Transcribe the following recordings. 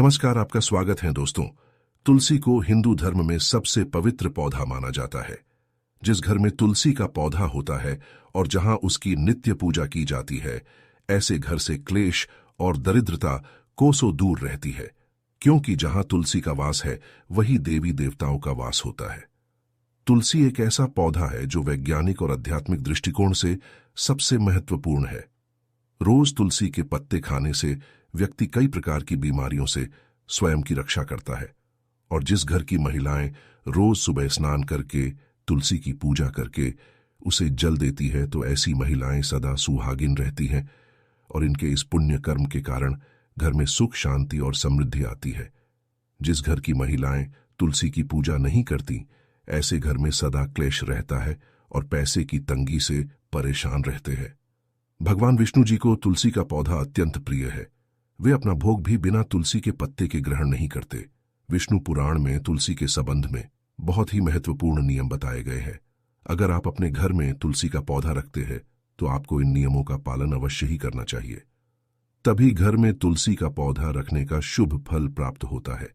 नमस्कार, आपका स्वागत है दोस्तों। तुलसी को हिंदू धर्म में सबसे पवित्र पौधा माना जाता है। जिस घर में तुलसी का पौधा होता है और जहां उसकी नित्य पूजा की जाती है, ऐसे घर से क्लेश और दरिद्रता कोसों दूर रहती है, क्योंकि जहां तुलसी का वास है वही देवी देवताओं का वास होता है। तुलसी एक ऐसा पौधा है जो वैज्ञानिक और आध्यात्मिक दृष्टिकोण से सबसे महत्वपूर्ण है। रोज तुलसी के पत्ते खाने से व्यक्ति कई प्रकार की बीमारियों से स्वयं की रक्षा करता है, और जिस घर की महिलाएं रोज सुबह स्नान करके तुलसी की पूजा करके उसे जल देती है, तो ऐसी महिलाएं सदा सुहागिन रहती हैं और इनके इस पुण्य कर्म के कारण घर में सुख, शांति और समृद्धि आती है। जिस घर की महिलाएं तुलसी की पूजा नहीं करती, ऐसे घर में सदा क्लेश रहता है और पैसे की तंगी से परेशान रहते हैं। भगवान विष्णु जी को तुलसी का पौधा अत्यंत प्रिय है। वे अपना भोग भी बिना तुलसी के पत्ते के ग्रहण नहीं करते। विष्णु पुराण में तुलसी के संबंध में बहुत ही महत्वपूर्ण नियम बताए गए हैं। अगर आप अपने घर में तुलसी का पौधा रखते हैं तो आपको इन नियमों का पालन अवश्य ही करना चाहिए। तभी घर में तुलसी का पौधा रखने का शुभ फल प्राप्त होता है।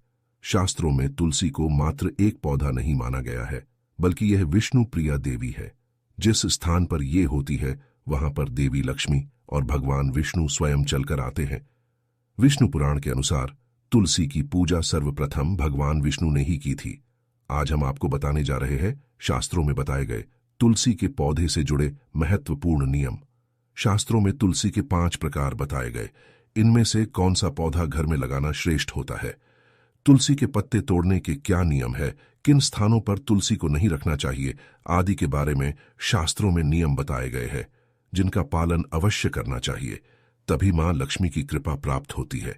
शास्त्रों में तुलसी को मात्र एक पौधा नहीं माना गया है, बल्कि यह विष्णु प्रिया देवी है। जिस स्थान पर यह होती है वहां पर देवी लक्ष्मी और भगवान विष्णु स्वयं चलकर आते हैं। विष्णु पुराण के अनुसार तुलसी की पूजा सर्वप्रथम भगवान विष्णु ने ही की थी। आज हम आपको बताने जा रहे हैं शास्त्रों में बताए गए तुलसी के पौधे से जुड़े महत्वपूर्ण नियम। शास्त्रों में तुलसी के 5 प्रकार बताए गए। इनमें से कौन सा पौधा घर में लगाना श्रेष्ठ होता है, तुलसी के पत्ते तोड़ने के क्या नियम है, किन स्थानों पर तुलसी को नहीं रखना चाहिए आदि के बारे में शास्त्रों में नियम बताए गए हैं, जिनका पालन अवश्य करना चाहिए। तभी मां लक्ष्मी की कृपा प्राप्त होती है।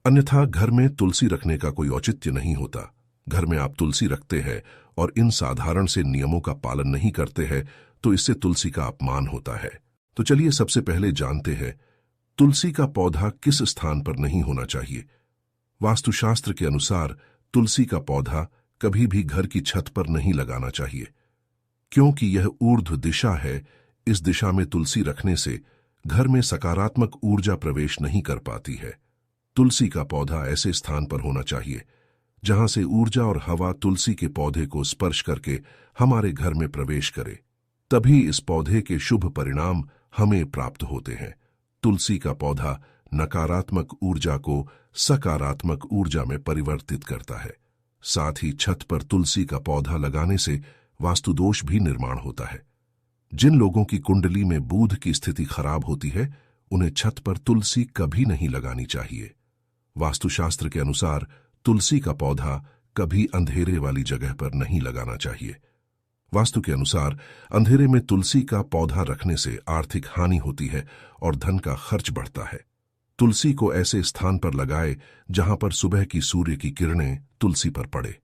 अन्यथा घर में तुलसी रखने का कोई औचित्य नहीं होता। घर में आप तुलसी रखते हैं और इन साधारण से नियमों का पालन नहीं करते हैं तो इससे तुलसी का अपमान होता है। तो चलिए सबसे पहले जानते हैं तुलसी का पौधा किस स्थान पर नहीं होना चाहिए। वास्तुशास्त्र के अनुसार तुलसी का पौधा कभी भी घर की छत पर नहीं लगाना चाहिए, क्योंकि यह ऊर्ध्व दिशा है। इस दिशा में तुलसी रखने से घर में सकारात्मक ऊर्जा प्रवेश नहीं कर पाती है। तुलसी का पौधा ऐसे स्थान पर होना चाहिए जहां से ऊर्जा और हवा तुलसी के पौधे को स्पर्श करके हमारे घर में प्रवेश करे, तभी इस पौधे के शुभ परिणाम हमें प्राप्त होते हैं। तुलसी का पौधा नकारात्मक ऊर्जा को सकारात्मक ऊर्जा में परिवर्तित करता है। साथ ही छत पर तुलसी का पौधा लगाने से वास्तुदोष भी निर्माण होता है। जिन लोगों की कुंडली में बुध की स्थिति खराब होती है, उन्हें छत पर तुलसी कभी नहीं लगानी चाहिए। वास्तुशास्त्र के अनुसार तुलसी का पौधा कभी अंधेरे वाली जगह पर नहीं लगाना चाहिए। वास्तु के अनुसार अंधेरे में तुलसी का पौधा रखने से आर्थिक हानि होती है और धन का खर्च बढ़ता है। तुलसी को ऐसे स्थान पर लगाए जहां पर सुबह की सूर्य की किरणें तुलसी पर पड़े।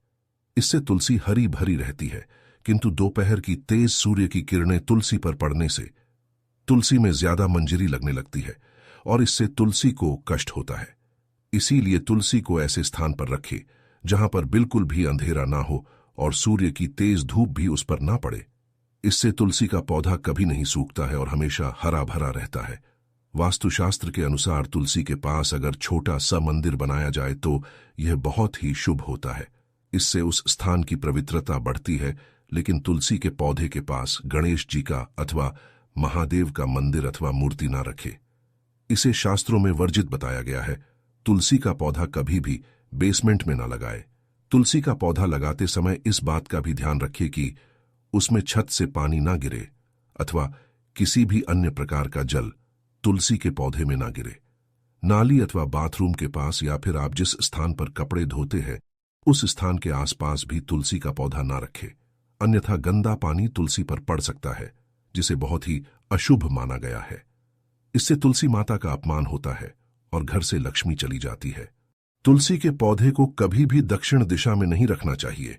इससे तुलसी हरी भरी रहती है, किंतु दोपहर की तेज सूर्य की किरणें तुलसी पर पड़ने से तुलसी में ज्यादा मंजरी लगने लगती है और इससे तुलसी को कष्ट होता है। इसीलिए तुलसी को ऐसे स्थान पर रखें जहां पर बिल्कुल भी अंधेरा ना हो और सूर्य की तेज धूप भी उस पर ना पड़े। इससे तुलसी का पौधा कभी नहीं सूखता है और हमेशा हरा भरा रहता है। वास्तुशास्त्र के अनुसार तुलसी के पास अगर छोटा सा मंदिर बनाया जाए तो यह बहुत ही शुभ होता है। इससे उस स्थान की पवित्रता बढ़ती है। लेकिन तुलसी के पौधे के पास गणेश जी का अथवा महादेव का मंदिर अथवा मूर्ति ना रखे। इसे शास्त्रों में वर्जित बताया गया है। तुलसी का पौधा कभी भी बेसमेंट में ना लगाए। तुलसी का पौधा लगाते समय इस बात का भी ध्यान रखिए कि उसमें छत से पानी ना गिरे अथवा किसी भी अन्य प्रकार का जल तुलसी के पौधे में ना गिरे। नाली अथवा बाथरूम के पास या फिर आप जिस स्थान पर कपड़े धोते हैं उस स्थान के आसपास भी तुलसी का पौधा ना रखे, अन्यथा गंदा पानी तुलसी पर पड़ सकता है, जिसे बहुत ही अशुभ माना गया है। इससे तुलसी माता का अपमान होता है और घर से लक्ष्मी चली जाती है। तुलसी के पौधे को कभी भी दक्षिण दिशा में नहीं रखना चाहिए।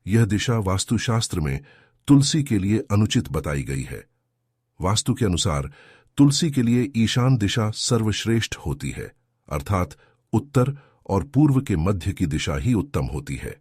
यह दिशा वास्तुशास्त्र में तुलसी के लिए अनुचित बताई गई है। वास्तु के अनुसार तुलसी के लिए ईशान दिशा सर्वश्रेष्ठ होती है, अर्थात उत्तर और पूर्व के मध्य की दिशा ही उत्तम होती है।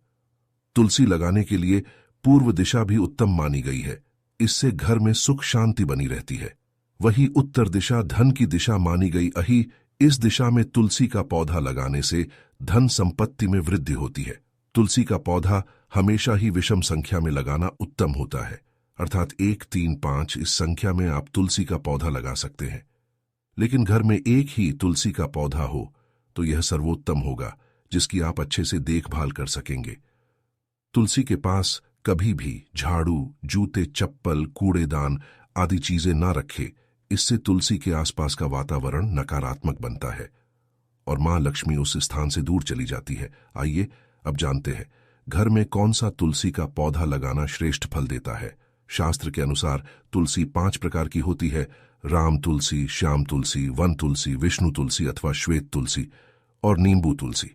तुलसी लगाने के लिए पूर्व दिशा भी उत्तम मानी गई है। इससे घर में सुख शांति बनी रहती है। वही उत्तर दिशा धन की दिशा मानी गई। इस दिशा में तुलसी का पौधा लगाने से धन संपत्ति में वृद्धि होती है। तुलसी का पौधा हमेशा ही विषम संख्या में लगाना उत्तम होता है, अर्थात 1, 3, 5 इस संख्या में आप तुलसी का पौधा लगा सकते हैं। लेकिन घर में एक ही तुलसी का पौधा हो तो यह सर्वोत्तम होगा, जिसकी आप अच्छे से देखभाल कर सकेंगे। तुलसी के पास कभी भी झाड़ू, जूते, चप्पल, कूड़ेदान आदि चीजें ना रखे। इससे तुलसी के आसपास का वातावरण नकारात्मक बनता है और मां लक्ष्मी उस स्थान से दूर चली जाती है। आइए अब जानते हैं घर में कौन सा तुलसी का पौधा लगाना श्रेष्ठ फल देता है। शास्त्र के अनुसार तुलसी 5 प्रकार की होती है: राम तुलसी, श्याम तुलसी, वन तुलसी, विष्णु तुलसी अथवा श्वेत तुलसी और नींबू तुलसी।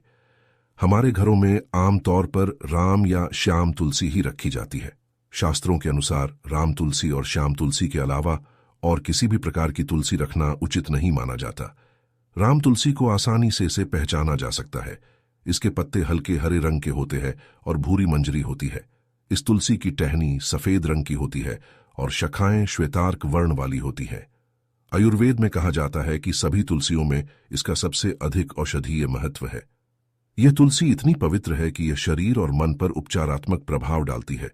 हमारे घरों में आमतौर पर राम या श्याम तुलसी ही रखी जाती है। शास्त्रों के अनुसार राम तुलसी और श्याम तुलसी के अलावा और किसी भी प्रकार की तुलसी रखना उचित नहीं माना जाता। राम तुलसी को आसानी से इसे पहचाना जा सकता है। इसके पत्ते हल्के हरे रंग के होते हैं और भूरी मंजरी होती है। इस तुलसी की टहनी सफेद रंग की होती है और शाखाएं श्वेतार्क वर्ण वाली होती हैं। आयुर्वेद में कहा जाता है कि सभी तुलसियों में इसका सबसे अधिक औषधीय महत्व है। यह तुलसी इतनी पवित्र है कि यह शरीर और मन पर उपचारात्मक प्रभाव डालती है।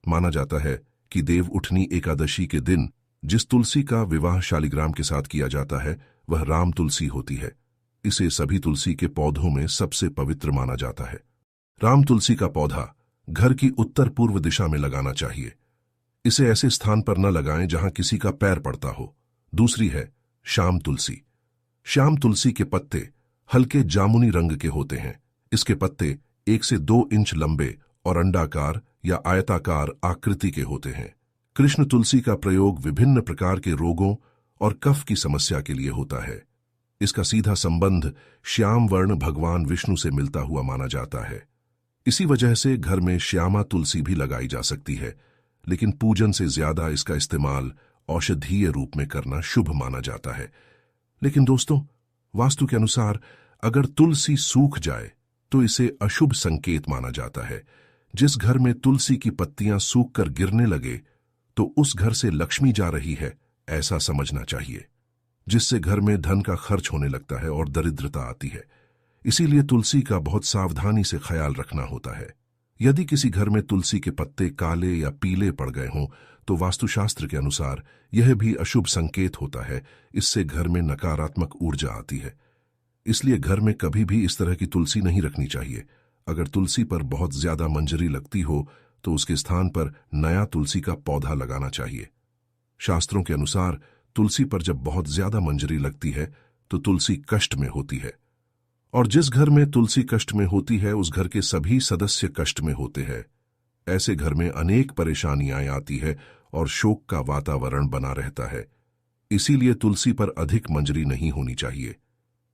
माना जाता है कि देव उठनी एकादशी के दिन जिस तुलसी का विवाह शालिग्राम के साथ किया जाता है वह राम तुलसी होती है। इसे सभी तुलसी के पौधों में सबसे पवित्र माना जाता है। राम तुलसी का पौधा घर की उत्तर पूर्व दिशा में लगाना चाहिए। इसे ऐसे स्थान पर न लगाएं जहां किसी का पैर पड़ता हो। दूसरी है श्याम तुलसी। श्याम तुलसी के पत्ते हल्के जामुनी रंग के होते हैं। इसके पत्ते 1 से 2 इंच लंबे और अंडाकार या आयताकार आकृति के होते हैं। कृष्ण तुलसी का प्रयोग विभिन्न प्रकार के रोगों और कफ की समस्या के लिए होता है। इसका सीधा संबंध श्याम वर्ण भगवान विष्णु से मिलता हुआ माना जाता है। इसी वजह से घर में श्यामा तुलसी भी लगाई जा सकती है, लेकिन पूजन से ज्यादा इसका इस्तेमाल औषधीय रूप में करना शुभ माना जाता है। लेकिन दोस्तों, वास्तु के अनुसार अगर तुलसी सूख जाए तो इसे अशुभ संकेत माना जाता है। जिस घर में तुलसी की पत्तियां सूखकर गिरने लगे तो उस घर से लक्ष्मी जा रही है, ऐसा समझना चाहिए, जिससे घर में धन का खर्च होने लगता है और दरिद्रता आती है। इसीलिए तुलसी का बहुत सावधानी से ख्याल रखना होता है। यदि किसी घर में तुलसी के पत्ते काले या पीले पड़ गए हों तो वास्तुशास्त्र के अनुसार यह भी अशुभ संकेत होता है। इससे घर में नकारात्मक ऊर्जा आती है। इसलिए घर में कभी भी इस तरह की तुलसी नहीं रखनी चाहिए। अगर तुलसी पर बहुत ज्यादा मंजरी लगती हो तो उसके स्थान पर नया तुलसी का पौधा लगाना चाहिए। शास्त्रों के अनुसार तुलसी पर जब बहुत ज्यादा मंजरी लगती है तो तुलसी कष्ट में होती है, और जिस घर में तुलसी कष्ट में होती है उस घर के सभी सदस्य कष्ट में होते हैं। ऐसे घर में अनेक परेशानियां आती है और शोक का वातावरण बना रहता है। इसीलिए तुलसी पर अधिक मंजरी नहीं होनी चाहिए।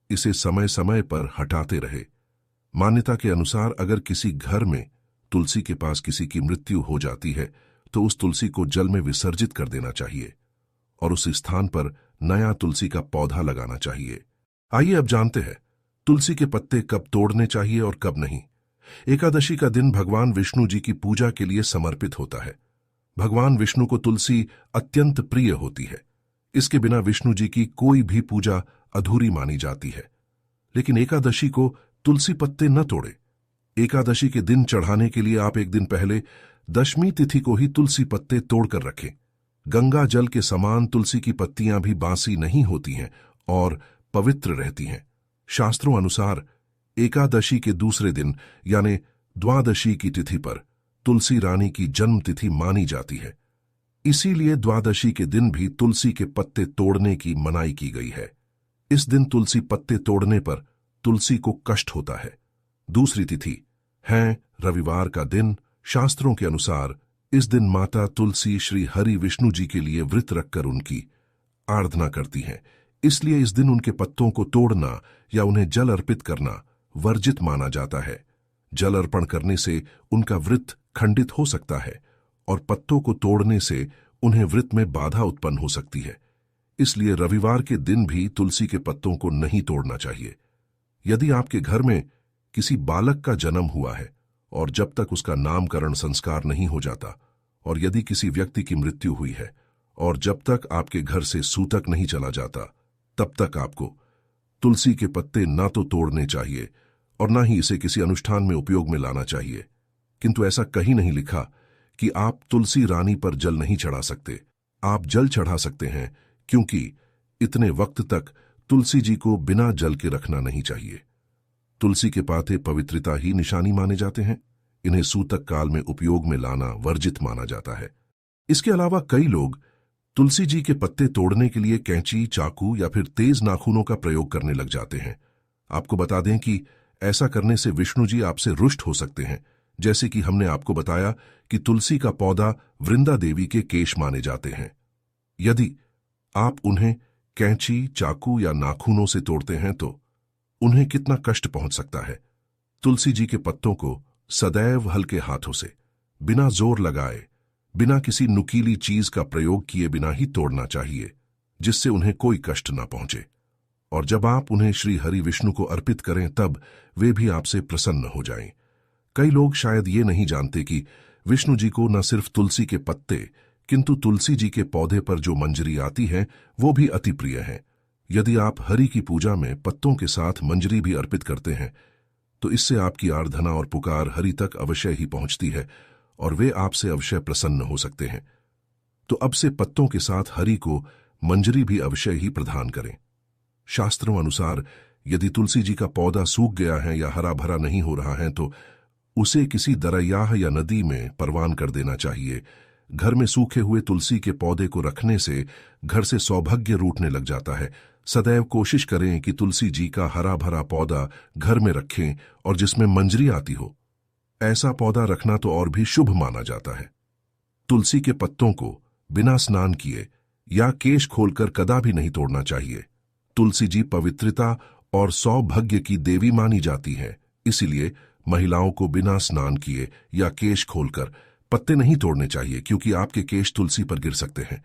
इसे समय समय पर हटाते रहे। मान्यता के अनुसार अगर किसी घर में तुलसी के पास किसी की मृत्यु हो जाती है तो उस तुलसी को जल में विसर्जित कर देना चाहिए और उस स्थान पर नया तुलसी का पौधा लगाना चाहिए। आइए अब जानते हैं तुलसी के पत्ते कब तोड़ने चाहिए और कब नहीं। एकादशी का दिन भगवान विष्णु जी की पूजा के लिए समर्पित होता है। भगवान विष्णु को तुलसी अत्यंत प्रिय होती है। इसके बिना विष्णु जी की कोई भी पूजा अधूरी मानी जाती है। लेकिन एकादशी को तुलसी पत्ते न तोड़े। एकादशी के दिन चढ़ाने के लिए आप एक दिन पहले दशमी तिथि को ही तुलसी पत्ते तोड़कर रखें। गंगा जल के समान तुलसी की पत्तियां भी बासी नहीं होती हैं और पवित्र रहती हैं। शास्त्रों अनुसार एकादशी के दूसरे दिन यानी द्वादशी की तिथि पर तुलसी रानी की जन्म तिथि मानी जाती है। इसीलिए द्वादशी के दिन भी तुलसी के पत्ते तोड़ने की मनाही की गई है। इस दिन तुलसी पत्ते तोड़ने पर तुलसी को कष्ट होता है। दूसरी तिथि है रविवार का दिन। शास्त्रों के अनुसार इस दिन माता तुलसी श्री हरि विष्णु जी के लिए व्रत रखकर उनकी आराधना करती हैं। इसलिए इस दिन उनके पत्तों को तोड़ना या उन्हें जल अर्पित करना वर्जित माना जाता है। जल अर्पण करने से उनका व्रत खंडित हो सकता है और पत्तों को तोड़ने से उन्हें व्रत में बाधा उत्पन्न हो सकती है। इसलिए रविवार के दिन भी तुलसी के पत्तों को नहीं तोड़ना चाहिए। यदि आपके घर में किसी बालक का जन्म हुआ है और जब तक उसका नामकरण संस्कार नहीं हो जाता, और यदि किसी व्यक्ति की मृत्यु हुई है और जब तक आपके घर से सूतक नहीं चला जाता, तब तक आपको तुलसी के पत्ते ना तो तोड़ने चाहिए और न ही इसे किसी अनुष्ठान में उपयोग में लाना चाहिए। किंतु ऐसा कहीं नहीं लिखा कि आप तुलसी रानी पर जल नहीं चढ़ा सकते। आप जल चढ़ा सकते हैं, क्योंकि इतने वक्त तक तुलसी जी को बिना जल के रखना नहीं चाहिए। तुलसी के पाते पवित्रता ही निशानी माने जाते हैं। इन्हें सूतक काल में उपयोग में लाना वर्जित माना जाता है। इसके अलावा कई लोग तुलसी जी के पत्ते तोड़ने के लिए कैंची, चाकू या फिर तेज नाखूनों का प्रयोग करने लग जाते हैं। आपको बता दें कि ऐसा करने से विष्णु जी आपसे रुष्ट हो सकते हैं। जैसे कि हमने आपको बताया कि तुलसी का पौधा वृंदा देवी के केश माने जाते हैं। यदि आप उन्हें कैंची, चाकू या नाखूनों से तोड़ते हैं तो उन्हें कितना कष्ट पहुंच सकता है। तुलसी जी के पत्तों को सदैव हल्के हाथों से, बिना जोर लगाए, बिना किसी नुकीली चीज का प्रयोग किए बिना ही तोड़ना चाहिए, जिससे उन्हें कोई कष्ट ना पहुंचे। और जब आप उन्हें श्री हरि विष्णु को अर्पित करें तब वे भी आपसे प्रसन्न हो जाएं। कई लोग शायद ये नहीं जानते कि विष्णु जी को न सिर्फ तुलसी के पत्ते, किंतु तुलसी जी के पौधे पर जो मंजरी आती है वो भी अति प्रिय है। यदि आप हरि की पूजा में पत्तों के साथ मंजरी भी अर्पित करते हैं तो इससे आपकी आराधना और पुकार हरि तक अवश्य ही पहुंचती है और वे आपसे अवश्य प्रसन्न हो सकते हैं। तो अब से पत्तों के साथ हरि को मंजरी भी अवश्य ही प्रदान करें। शास्त्रों अनुसार यदि तुलसी जी का पौधा सूख गया है या हरा भरा नहीं हो रहा है तो उसे किसी दरियाह या नदी में परवान कर देना चाहिए। घर में सूखे हुए तुलसी के पौधे को रखने से घर से सौभाग्य रूठने लग जाता है। सदैव कोशिश करें कि तुलसी जी का हरा भरा पौधा घर में रखें और जिसमें मंजरी आती हो। ऐसा पौधा रखना तो और भी शुभ माना जाता है। तुलसी के पत्तों को बिना स्नान किए या केश खोलकर कदापि नहीं तोड़ना चाहिए। तुलसी जी पवित्रता और सौभाग्य की देवी मानी जाती है, इसीलिए महिलाओं को बिना स्नान किए या केश खोलकर पत्ते नहीं तोड़ने चाहिए, क्योंकि आपके केश तुलसी पर गिर सकते हैं।